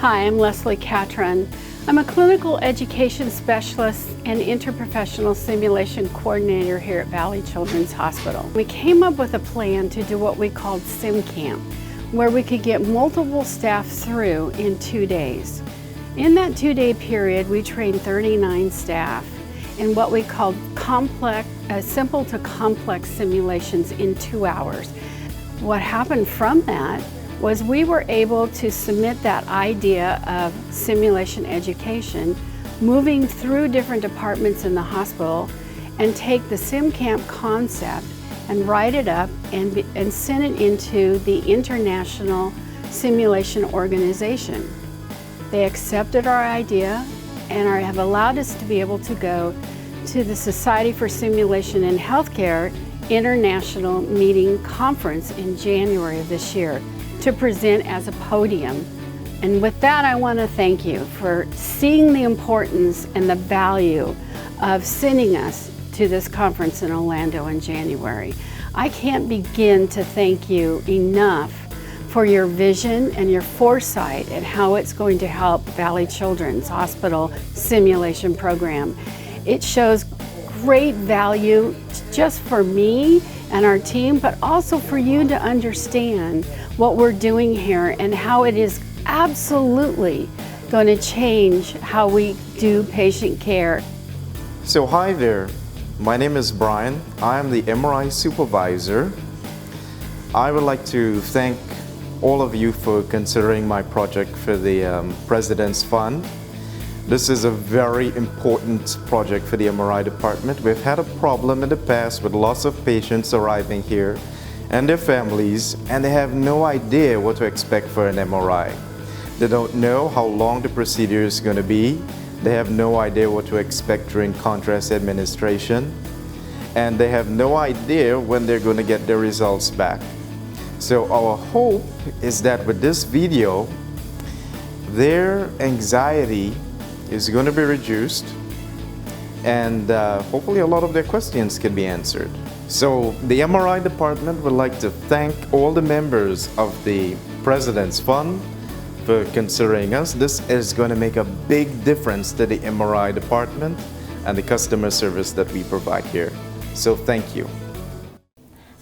Hi, I'm Leslie Catrin. I'm a clinical education specialist and interprofessional simulation coordinator here at Valley Children's Hospital. We came up with a plan to do what we called Sim Camp, where we could get multiple staff through in 2 days. In that 2-day period, we trained 39 staff in what we called simple to complex simulations in 2 hours. What happened from that was we were able to submit that idea of simulation education, moving through different departments in the hospital, and take the Sim Camp concept and write it up and send it into the International Simulation Organization. They accepted our idea and have allowed us to be able to go to the Society for Simulation in Healthcare International Meeting Conference in January of this year to present as a podium. And with that, I want to thank you for seeing the importance and the value of sending us to this conference in Orlando in January. I can't begin to thank you enough for your vision and your foresight and how it's going to help Valley Children's Hospital simulation program. It shows great value just for me and our team, but also for you to understand what we're doing here and how it is absolutely going to change how we do patient care. So hi there, my name is Brian. I am the MRI supervisor. I would like to thank all of you for considering my project for the President's Fund. This is a very important project for the MRI department. We've had a problem in the past with lots of patients arriving here and their families, and they have no idea what to expect for an MRI. They don't know how long the procedure is going to be. They have no idea what to expect during contrast administration, and they have no idea when they're going to get their results back. So our hope is that with this video, their anxiety is going to be reduced, and hopefully a lot of their questions can be answered. So the MRI department would like to thank all the members of the President's Fund for considering us. This is going to make a big difference to the MRI department and the customer service that we provide here. So thank you.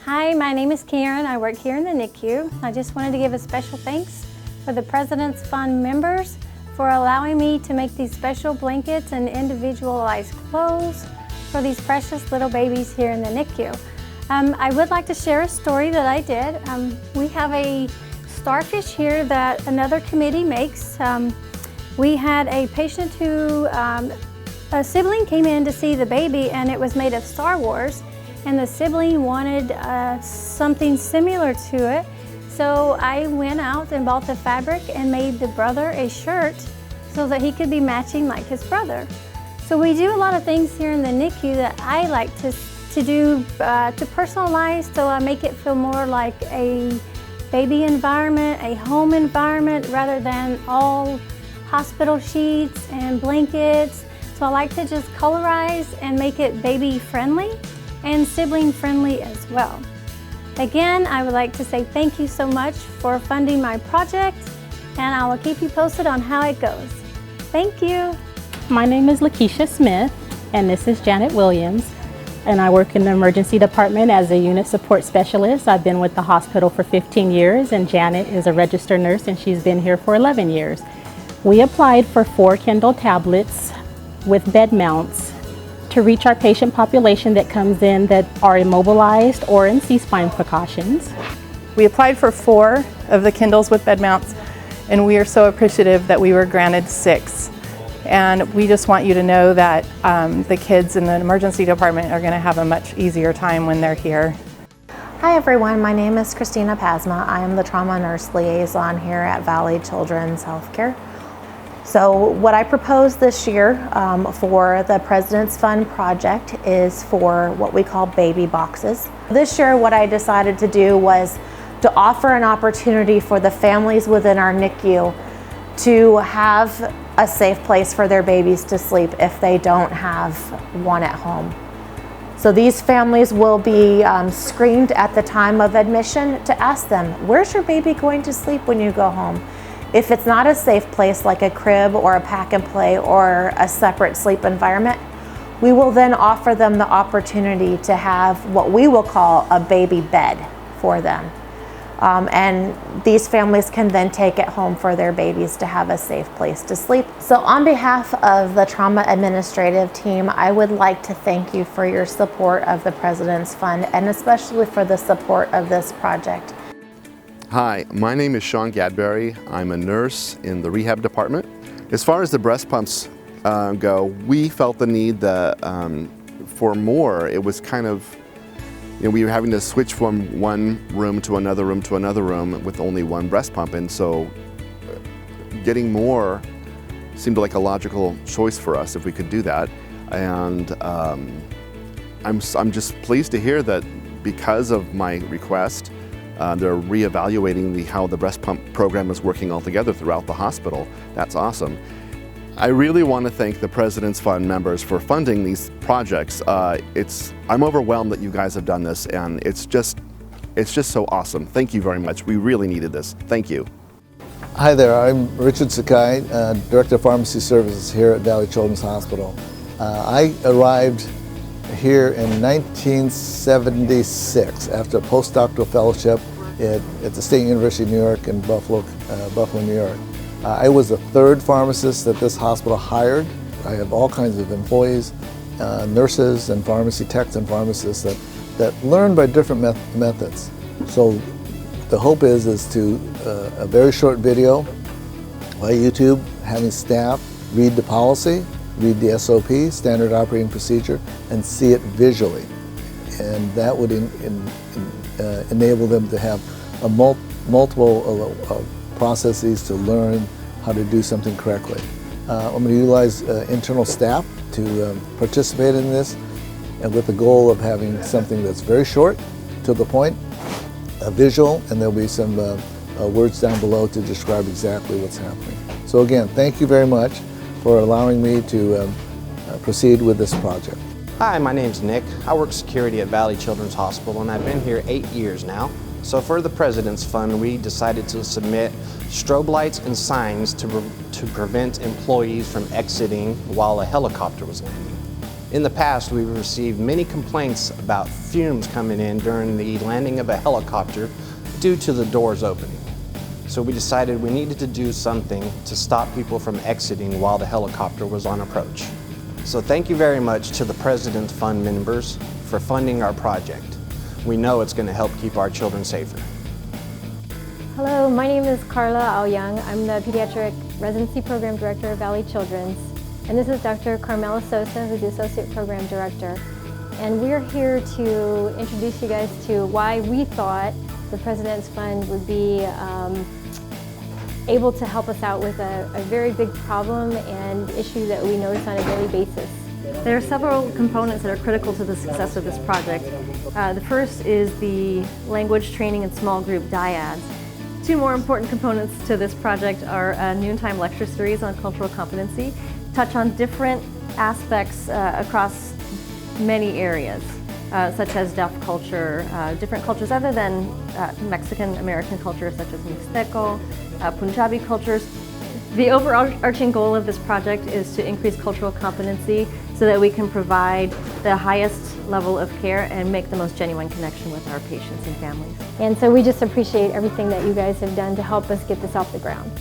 Hi, my name is Karen. I work here in the NICU. I just wanted to give a special thanks for the President's Fund members for allowing me to make these special blankets and individualized clothes for these precious little babies here in the NICU. I would like to share a story that I did. We have a starfish here that another committee makes. We had a patient who, a sibling came in to see the baby, and it was made of Star Wars, and the sibling wanted something similar to it. So I went out and bought the fabric and made the brother a shirt so that he could be matching like his brother. So we do a lot of things here in the NICU that I like to do to personalize, so I make it feel more like a baby environment, a home environment, rather than all hospital sheets and blankets. So I like to just colorize and make it baby friendly and sibling friendly as well. Again, I would like to say thank you so much for funding my project, and I will keep you posted on how it goes. Thank you. My name is Lakeisha Smith, and this is Janet Williams, and I work in the emergency department as a unit support specialist. I've been with the hospital for 15 years, and Janet is a registered nurse, and she's been here for 11 years. We applied for 4 Kindle tablets with bed mounts to reach our patient population that comes in that are immobilized or in C-spine precautions. We applied for 4 of the Kindles with bed mounts, and we are so appreciative that we were granted 6. And we just want you to know that the kids in the emergency department are going to have a much easier time when they're here. Hi everyone, my name is Christina Pasma. I am the trauma nurse liaison here at Valley Children's Healthcare. So what I proposed this year for the President's Fund project is for what we call baby boxes. This year what I decided to do was to offer an opportunity for the families within our NICU to have a safe place for their babies to sleep if they don't have one at home. So these families will be screened at the time of admission to ask them, where's your baby going to sleep when you go home? If it's not a safe place like a crib or a pack and play or a separate sleep environment, we will then offer them the opportunity to have what we will call a baby bed for them. And these families can then take it home for their babies to have a safe place to sleep. So on behalf of the trauma administrative team, I would like to thank you for your support of the President's Fund and especially for the support of this project. Hi, my name is Sean Gadberry. I'm a nurse in the rehab department. As far as the breast pumps go, we felt the need for more. It was kind of, we were having to switch from one room to another room to another room with only one breast pump, and so getting more seemed like a logical choice for us if we could do that. And I'm just pleased to hear that because of my request, they're reevaluating how the breast pump program is working altogether throughout the hospital. That's awesome. I really want to thank the President's Fund members for funding these projects. I'm overwhelmed that you guys have done this, and it's just so awesome. Thank you very much. We really needed this. Thank you. Hi there, I'm Richard Sakai, Director of Pharmacy Services here at Valley Children's Hospital. I arrived here in 1976 after a postdoctoral fellowship at the State University of New York in Buffalo, New York. I was the third pharmacist that this hospital hired. I have all kinds of employees, nurses and pharmacy techs and pharmacists that learn by different methods. So the hope is to a very short video by YouTube, having staff read the policy, read the SOP, standard operating procedure, and see it visually. And that would enable them to have multiple processes to learn how to do something correctly. I'm going to utilize internal staff to participate in this, and with the goal of having something that's very short, to the point, a visual, and there'll be some words down below to describe exactly what's happening. So again, thank you very much for allowing me to proceed with this project. Hi, my name's Nick. I work security at Valley Children's Hospital, and I've been here 8 years now. So for the President's Fund, we decided to submit strobe lights and signs to prevent employees from exiting while a helicopter was landing. In the past, we've received many complaints about fumes coming in during the landing of a helicopter due to the doors opening. So we decided we needed to do something to stop people from exiting while the helicopter was on approach. So thank you very much to the President's Fund members for funding our project. We know it's going to help keep our children safer. Hello, my name is Carla Aoyang. I'm the Pediatric Residency Program Director of Valley Children's. And this is Dr. Carmela Sosa, who's the Associate Program Director. And we're here to introduce you guys to why we thought the President's Fund would be able to help us out with a very big problem and issue that we notice on a daily basis. There are several components that are critical to the success of this project. The first is the language training and small group dyads. Two more important components to this project are a noontime lecture series on cultural competency, touch on different aspects across many areas, such as deaf culture, different cultures other than Mexican-American culture, such as Mixteco, Punjabi cultures. The overarching goal of this project is to increase cultural competency so that we can provide the highest level of care and make the most genuine connection with our patients and families. And so we just appreciate everything that you guys have done to help us get this off the ground.